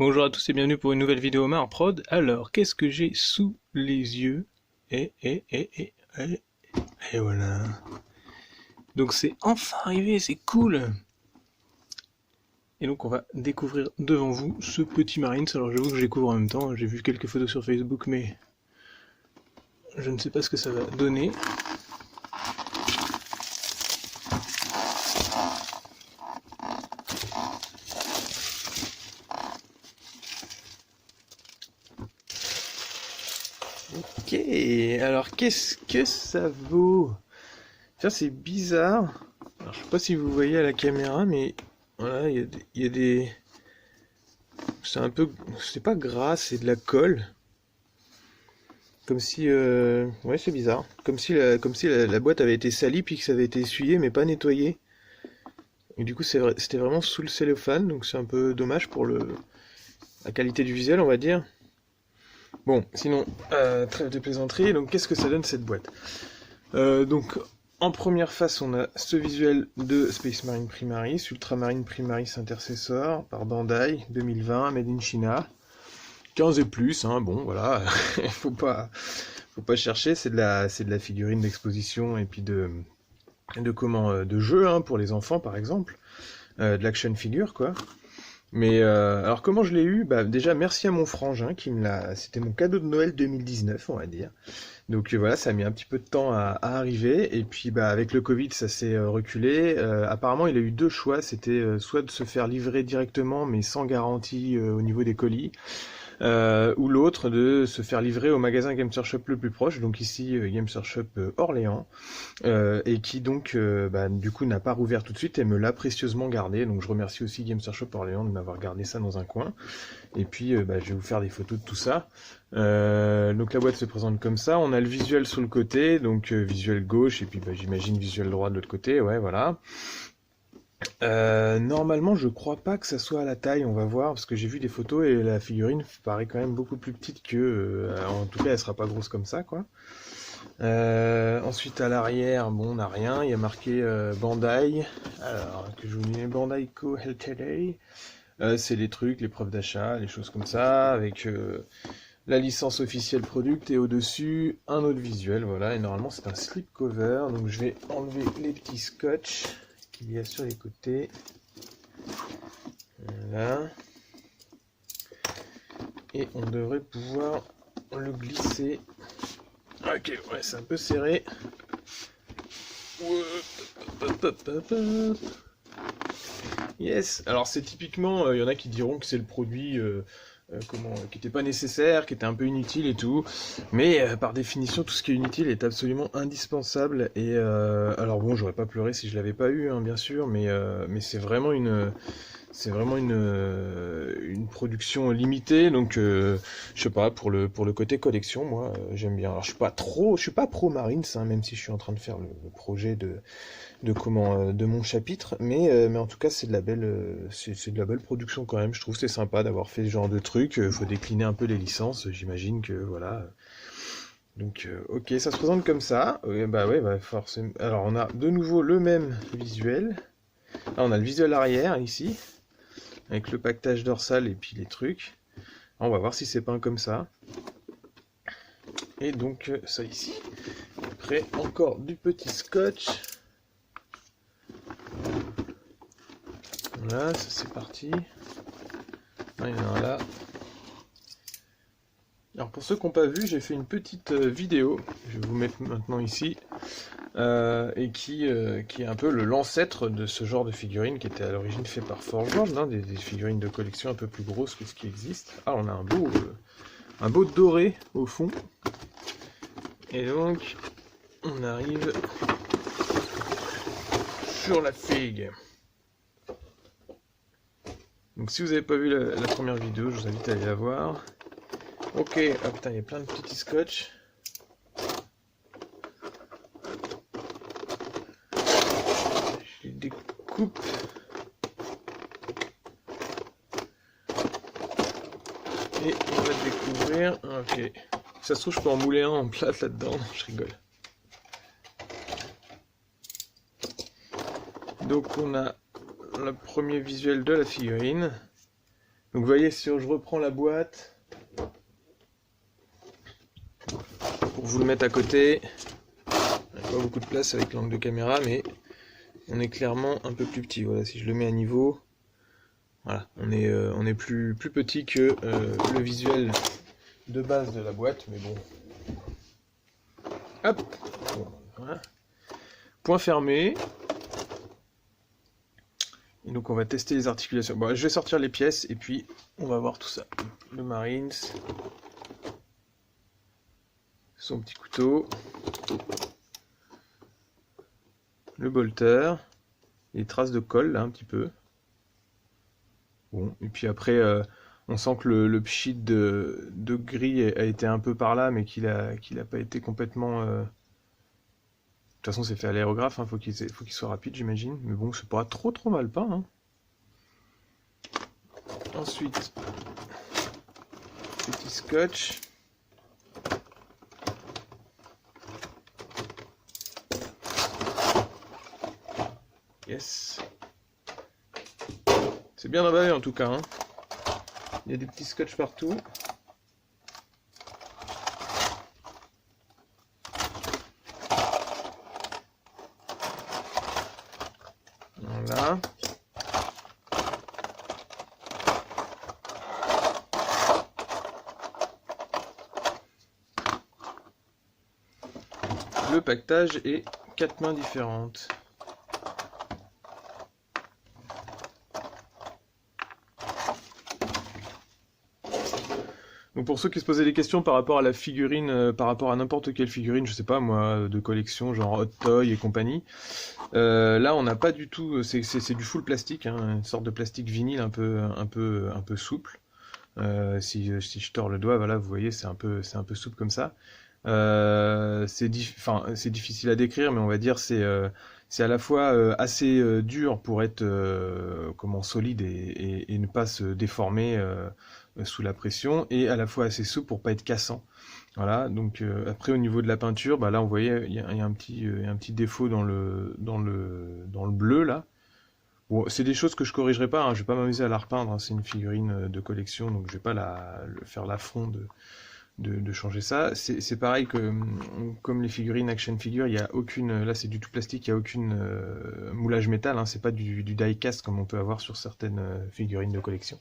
Bonjour à tous et bienvenue pour une nouvelle vidéo Marprod. Alors, qu'est-ce que j'ai sous les yeux? Et voilà. Donc c'est enfin arrivé, c'est cool. Et donc on va découvrir devant vous ce petit Marines. Alors j'avoue que je découvre en même temps, j'ai vu quelques photos sur Facebook, mais je ne sais pas ce que ça va donner. Ok, alors qu'est-ce que ça vaut? Ça c'est bizarre. Alors, je sais pas si vous voyez à la caméra, mais voilà, il y a des... C'est un peu... C'est pas gras, c'est de la colle. Comme si... Ouais, c'est bizarre. Comme si la boîte avait été salie, puis que ça avait été essuyé, mais pas nettoyé. Et du coup, c'était vraiment sous le cellophane, donc c'est un peu dommage pour la qualité du visuel, on va dire. Bon, sinon, trêve de plaisanterie. Donc, qu'est-ce que ça donne, cette boîte? Donc, en première face, on a ce visuel de Space Marine Primaris, Ultramarine Primaris Intercessor, par Bandai, 2020, Made in China. 15 et plus, hein, bon, voilà, faut pas chercher, c'est de la figurine d'exposition et puis de jeu, hein, pour les enfants, par exemple. De l'action figure, quoi. Mais alors comment je l'ai eu? Bah déjà merci à mon frangin qui me l'a. C'était mon cadeau de Noël 2019, on va dire. Donc voilà, ça a mis un petit peu de temps à arriver. Et puis bah avec le Covid, ça s'est reculé. Apparemment, il a eu deux choix. C'était soit de se faire livrer directement, mais sans garantie au niveau des colis, ou l'autre de se faire livrer au magasin Games Shop le plus proche, donc ici Games Shop Orléans, et qui donc bah, du coup n'a pas rouvert tout de suite et me l'a précieusement gardé. Donc je remercie aussi Games Shop Orléans de m'avoir gardé ça dans un coin. Et puis bah, je vais vous faire des photos de tout ça. Donc la boîte se présente comme ça. On a le visuel sur le côté, donc visuel gauche et puis bah, j'imagine visuel droit de l'autre côté. Ouais, voilà. Normalement, je crois pas que ça soit à la taille, on va voir, parce que j'ai vu des photos et la figurine paraît quand même beaucoup plus petite que... en tout cas, elle sera pas grosse comme ça, quoi. Ensuite, à l'arrière, bon, on n'a rien. Il y a marqué Bandai. Alors, que je vous dis, Bandai Co. Ltd. C'est les trucs, les preuves d'achat, les choses comme ça, avec la licence officielle product et au-dessus, un autre visuel, voilà. Et normalement, c'est un slipcover, donc je vais enlever les petits scotch qu'il y a sur les côtés. Voilà. Et on devrait pouvoir le glisser. Ok, ouais, c'est un peu serré. Yes. Alors c'est typiquement, il y en a qui diront que c'est le produit qui n'était pas nécessaire, qui était un peu inutile et tout. Mais par définition, tout ce qui est inutile est absolument indispensable. Et alors bon, j'aurais pas pleuré si je l'avais pas eu, hein, bien sûr, mais c'est vraiment une production limitée, donc je sais pas, pour le côté collection, moi j'aime bien. Alors je suis pas pro Marines, hein, même si je suis en train de faire le projet de mon chapitre, mais en tout cas c'est de la belle c'est de la belle production quand même. Je trouve que c'est sympa d'avoir fait ce genre de truc. Faut décliner un peu les licences, j'imagine que voilà. Donc ok, ça se présente comme ça. Bah ouais, bah forcément. Alors on a de nouveau le même visuel. Là on a le visuel arrière ici, avec le pactage dorsal et puis les trucs. On va voir si c'est peint comme ça. Et donc ça ici. Après encore du petit scotch. Voilà, ça c'est parti. Ah, il y en a un là. Alors pour ceux qui n'ont pas vu, j'ai fait une petite vidéo, je vais vous mettre maintenant ici, et qui est un peu l'ancêtre de ce genre de figurines qui était à l'origine fait par Forge World, hein, des figurines de collection un peu plus grosses que ce qui existe. Ah, on a un beau doré au fond. Et donc, on arrive sur la figue. Donc si vous n'avez pas vu la première vidéo, je vous invite à aller la voir. Ok, ah putain, il y a plein de petits scotch. Je les découpe. Et on va découvrir. Ok. Ça se trouve, je peux en mouler un en plate là-dedans. Je rigole. Donc on a le premier visuel de la figurine. Donc vous voyez, si je reprends la boîte, pour vous le mettre à côté, il n'y a pas beaucoup de place avec l'angle de caméra, mais on est clairement un peu plus petit. Voilà, si je le mets à niveau, voilà, on est plus petit que le visuel de base de la boîte, mais bon. Hop, bon, voilà. Point fermé. Et donc on va tester les articulations. Bon, je vais sortir les pièces et puis on va voir tout ça. Le Marines, son petit couteau, le bolter, les traces de colle là un petit peu. Bon, et puis après on sent que le pchit de gris a été un peu par là, mais qu'il a pas été complètement. De toute façon c'est fait à l'aérographe, hein, faut qu'il soit rapide j'imagine. Mais bon, c'est pas trop mal peint. Hein. Ensuite, petit scotch. Yes. C'est bien emballé en tout cas. Hein. Il y a des petits scotch partout. Voilà. Le pactage est 4 mains différentes. Donc pour ceux qui se posaient des questions par rapport à la figurine, par rapport à n'importe quelle figurine, je sais pas moi, de collection, genre Hot Toy et compagnie, là on n'a pas du tout, c'est du full plastique, hein, une sorte de plastique vinyle un peu souple. Si je tords le doigt, voilà, vous voyez, c'est un peu souple comme ça. C'est difficile à décrire, mais on va dire c'est à la fois assez dur pour être comment solide et ne pas se déformer sous la pression, et à la fois assez souple pour pas être cassant. Voilà. Donc après au niveau de la peinture, bah là on voyait il y a un petit défaut dans le bleu là. Bon, c'est des choses que je corrigerai pas, hein, je vais pas m'amuser à la repeindre, hein, c'est une figurine de collection, donc je vais pas faire l'affront de changer ça. C'est pareil que comme les figurines action figure, il y a aucune, là c'est du tout plastique, il y a aucune moulage métal, hein, c'est pas du die cast comme on peut avoir sur certaines figurines de collection.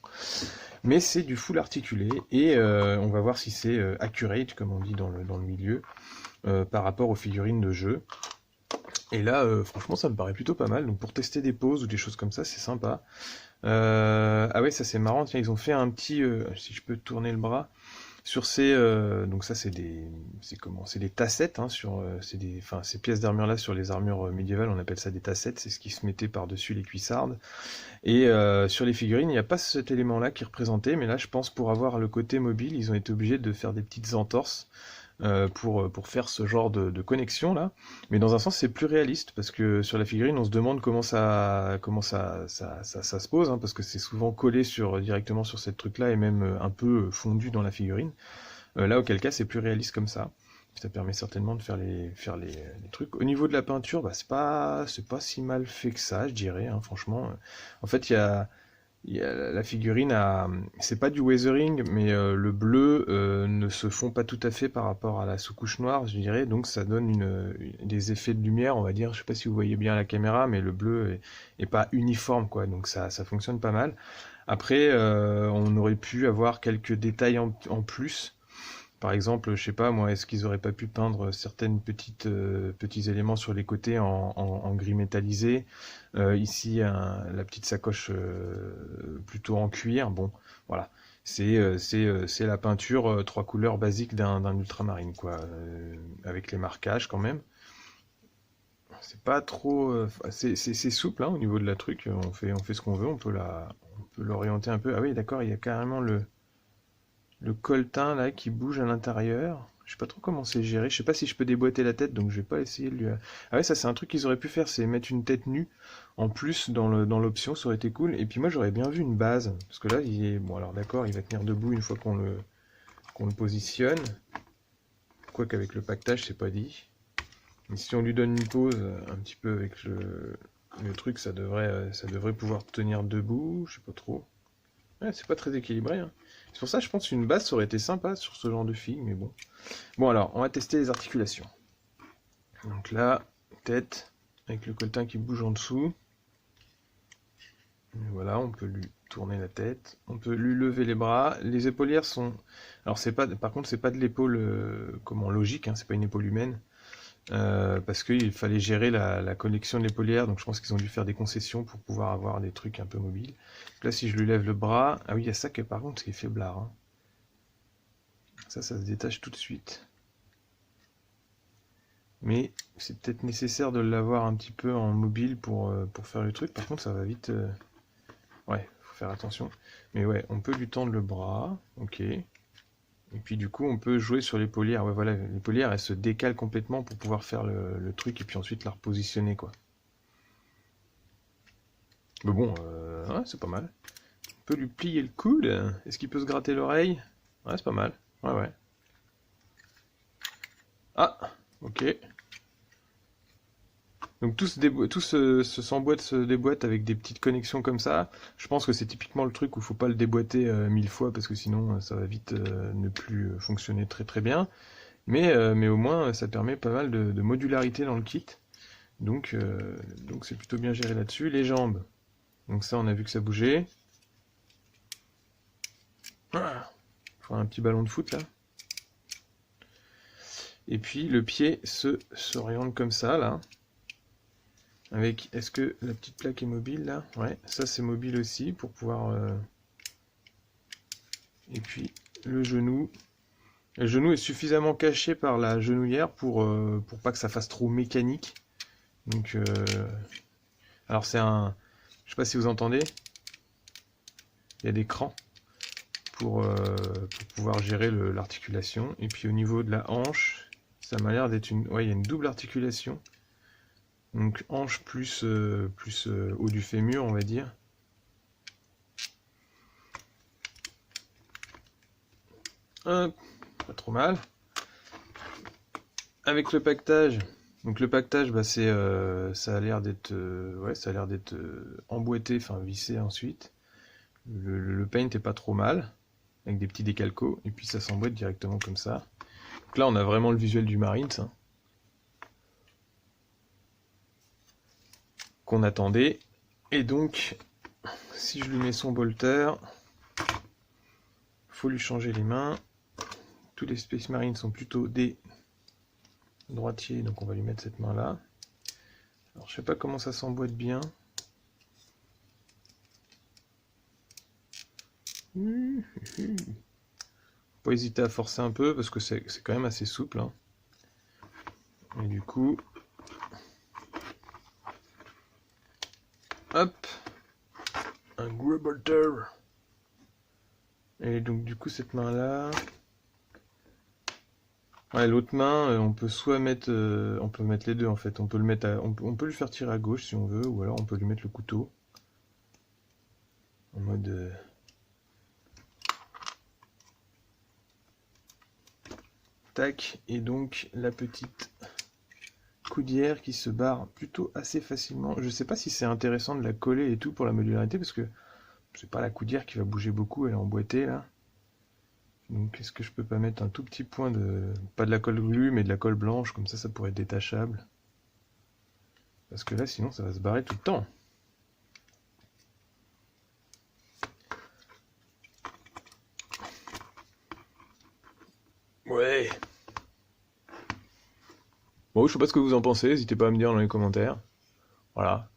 Mais c'est du full articulé et on va voir si c'est accurate comme on dit dans le milieu par rapport aux figurines de jeu. Et là, franchement, ça me paraît plutôt pas mal. Donc pour tester des poses ou des choses comme ça, c'est sympa. Ah ouais, ça c'est marrant. Tiens, ils ont fait un petit, si je peux tourner le bras, sur ces, donc ça c'est des tassettes, hein, ces pièces d'armure là sur les armures médiévales, on appelle ça des tassettes. C'est ce qui se mettait par-dessus les cuissardes. Et sur les figurines, il n'y a pas cet élément-là qui est représenté, mais là, je pense pour avoir le côté mobile, ils ont été obligés de faire des petites entorses pour faire ce genre de connexion là. Mais dans un sens, c'est plus réaliste parce que sur la figurine, on se demande comment ça se pose, hein, parce que c'est souvent collé directement sur cette truc-là et même un peu fondu dans la figurine. Là, auquel cas, c'est plus réaliste comme ça. Ça permet certainement de faire les trucs. Au niveau de la peinture, bah, c'est pas si mal fait que ça, je dirais, hein, franchement. En fait, la figurine c'est pas du weathering, mais le bleu ne se fond pas tout à fait par rapport à la sous-couche noire, je dirais, donc ça donne des effets de lumière, on va dire. Je sais pas si vous voyez bien à la caméra, mais le bleu est pas uniforme, quoi, donc ça fonctionne pas mal. Après, on aurait pu avoir quelques détails en plus. Par exemple, je sais pas moi, est-ce qu'ils auraient pas pu peindre certaines petits éléments sur les côtés en gris métallisé. Ici, la petite sacoche plutôt en cuir. Bon, voilà. C'est la peinture trois couleurs basique d'un ultramarine, quoi, avec les marquages quand même. C'est pas trop, c'est souple hein, au niveau de la truc. On fait ce qu'on veut. On peut l'orienter un peu. Ah oui, d'accord. Il y a carrément le coltin là qui bouge à l'intérieur. Je sais pas trop comment c'est géré. Je sais pas si je peux déboîter la tête, donc je vais pas essayer de lui. Ah ouais, ça c'est un truc qu'ils auraient pu faire, c'est mettre une tête nue en plus dans l'option, ça aurait été cool. Et puis moi j'aurais bien vu une base, parce que là il est bon. Alors d'accord, il va tenir debout une fois qu'on le positionne. Quoique avec le pactage c'est pas dit. Mais si on lui donne une pose un petit peu avec le truc, ça devrait pouvoir tenir debout. Je sais pas trop. Ouais, c'est pas très équilibré, hein. C'est pour ça que je pense qu'une base ça aurait été sympa sur ce genre de fille, mais bon. Bon alors, on va tester les articulations. Donc là, tête, avec le colletin qui bouge en dessous. Et voilà, on peut lui tourner la tête. On peut lui lever les bras. Les épaulières sont... Alors c'est pas, par contre, c'est pas de l'épaule comment logique, hein, c'est pas une épaule humaine. Parce qu'il fallait gérer la connexion de l'épaulière, donc je pense qu'ils ont dû faire des concessions pour pouvoir avoir des trucs un peu mobiles. Donc là, si je lui lève le bras... Ah oui, il y a ça qui est par contre qui est faiblard, hein. Ça se détache tout de suite. Mais c'est peut-être nécessaire de l'avoir un petit peu en mobile pour faire le truc. Par contre, ça va vite... Ouais, faut faire attention. Mais ouais, on peut lui tendre le bras, ok. Et puis du coup, on peut jouer sur l'épaulière. Ouais, voilà, l'épaulière, elle se décale complètement pour pouvoir faire le truc et puis ensuite la repositionner, quoi. Mais bon, ouais, c'est pas mal. On peut lui plier le coude. Est-ce qu'il peut se gratter l'oreille? Ouais, c'est pas mal. Ouais, ouais. Ah, ok. Donc tout s'emboîte, se déboîte avec des petites connexions comme ça. Je pense que c'est typiquement le truc où il faut pas le déboîter 1000 fois parce que sinon ça va vite ne plus fonctionner très très bien. Mais au moins ça permet pas mal de modularité dans le kit. Donc c'est plutôt bien géré là-dessus. Les jambes. Donc ça on a vu que ça bougeait. Ah, faut un petit ballon de foot là. Et puis le pied s'oriente comme ça là. Avec, est-ce que la petite plaque est mobile là? Ouais, ça c'est mobile aussi pour pouvoir... Et puis le genou. Le genou est suffisamment caché par la genouillère pour pas que ça fasse trop mécanique. Donc, alors c'est un... Je sais pas si vous entendez. Il y a des crans pour pouvoir gérer l'articulation. Et puis au niveau de la hanche, ça m'a l'air d'être une... Ouais, il y a une double articulation. Donc hanche plus haut du fémur, on va dire. Hop, pas trop mal. Avec le paquetage, donc le paquetage, bah ça a l'air d'être ouais, ça a l'air d'être emboîté, enfin vissé ensuite. Le paint est pas trop mal, avec des petits décalcos, et puis ça s'emboîte directement comme ça. Donc là on a vraiment le visuel du Marines, hein, qu'on attendait. Et donc, si je lui mets son bolter, faut lui changer les mains. Tous les Space Marines sont plutôt des droitiers, donc on va lui mettre cette main là. Alors je sais pas comment ça s'emboîte bien. Faut pas hésiter à forcer un peu parce que c'est quand même assez souple, hein. Et du coup, hop, un gros bolter. Et donc du coup cette main là, ouais, l'autre main, on peut soit mettre, on peut mettre les deux en fait. On peut le mettre, on peut lui faire tirer à gauche si on veut, ou alors on peut lui mettre le couteau en mode tac. Et donc la petite coudière qui se barre plutôt assez facilement. Je sais pas si c'est intéressant de la coller et tout pour la modularité parce que c'est pas la coudière qui va bouger beaucoup, elle est emboîtée là. Donc est-ce que je peux pas mettre un tout petit point de... Pas de la colle glue, mais de la colle blanche, comme ça pourrait être détachable. Parce que là, sinon, ça va se barrer tout le temps. Ouais. Bon, je sais pas ce que vous en pensez, n'hésitez pas à me dire dans les commentaires. Voilà.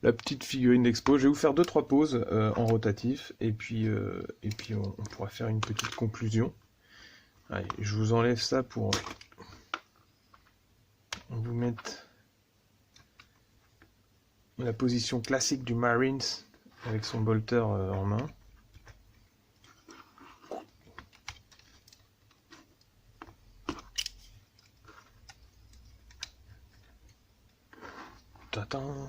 La petite figurine d'expo. Je vais vous faire 2-3 pauses en rotatif, et puis on pourra faire une petite conclusion. Allez, je vous enlève ça pour vous mettre la position classique du Marines avec son bolter en main. Tadam!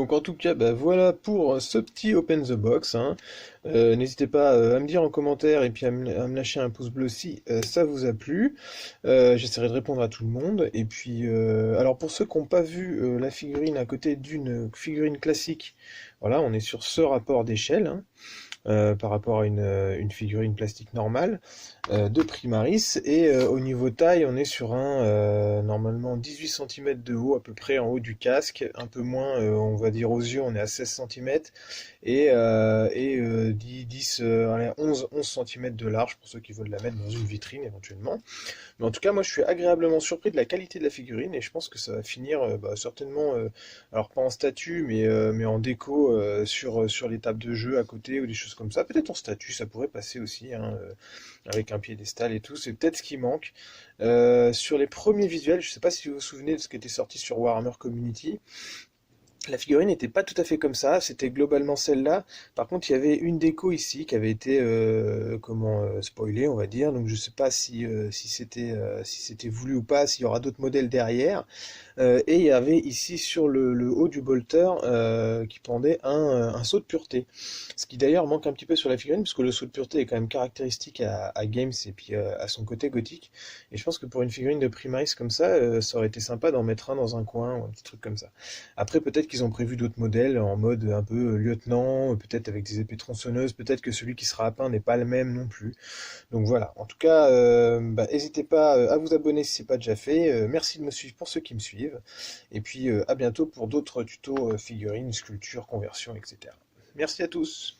Donc en tout cas, bah, voilà pour ce petit Open the Box, hein. N'hésitez pas à me dire en commentaire et puis à me lâcher un pouce bleu si ça vous a plu. J'essaierai de répondre à tout le monde. Et puis, alors pour ceux qui n'ont pas vu la figurine à côté d'une figurine classique, voilà, on est sur ce rapport d'échelle, hein, par rapport à une figurine plastique normale de Primaris. Et au niveau taille, on est sur un normalement 18 centimètres de haut à peu près en haut du casque, un peu moins, on va dire aux yeux, on est à 16 centimètres et 10, allez, 11 centimètres de large pour ceux qui veulent la mettre dans une vitrine éventuellement. Mais en tout cas, moi je suis agréablement surpris de la qualité de la figurine et je pense que ça va finir bah, certainement, alors pas en statue, mais en déco sur les tables de jeu à côté ou des choses comme ça. Peut-être en statue, ça pourrait passer aussi, hein, avec un piédestal et tout. C'est peut-être ce qui manque. Sur les premiers visuels, je ne sais pas si vous vous souvenez de ce qui était sorti sur Warhammer Community. La figurine n'était pas tout à fait comme ça, c'était globalement celle-là. Par contre, il y avait une déco ici qui avait été spoilée, on va dire. Donc je sais pas si c'était voulu ou pas, s'il y aura d'autres modèles derrière. Et il y avait ici sur le haut du bolter qui pendait un sceau de pureté. Ce qui d'ailleurs manque un petit peu sur la figurine, parce que le sceau de pureté est quand même caractéristique à Games et puis à son côté gothique. Et je pense que pour une figurine de Primaris comme ça aurait été sympa d'en mettre un dans un coin ou un petit truc comme ça. Après, peut-être qu'ils ont prévu d'autres modèles en mode un peu lieutenant, peut-être avec des épées tronçonneuses, peut-être que celui qui sera à peint n'est pas le même non plus. Donc voilà, en tout cas, bah, n'hésitez pas à vous abonner si ce n'est pas déjà fait. Merci de me suivre pour ceux qui me suivent. Et puis à bientôt pour d'autres tutos figurines, sculptures, conversions, etc. Merci à tous.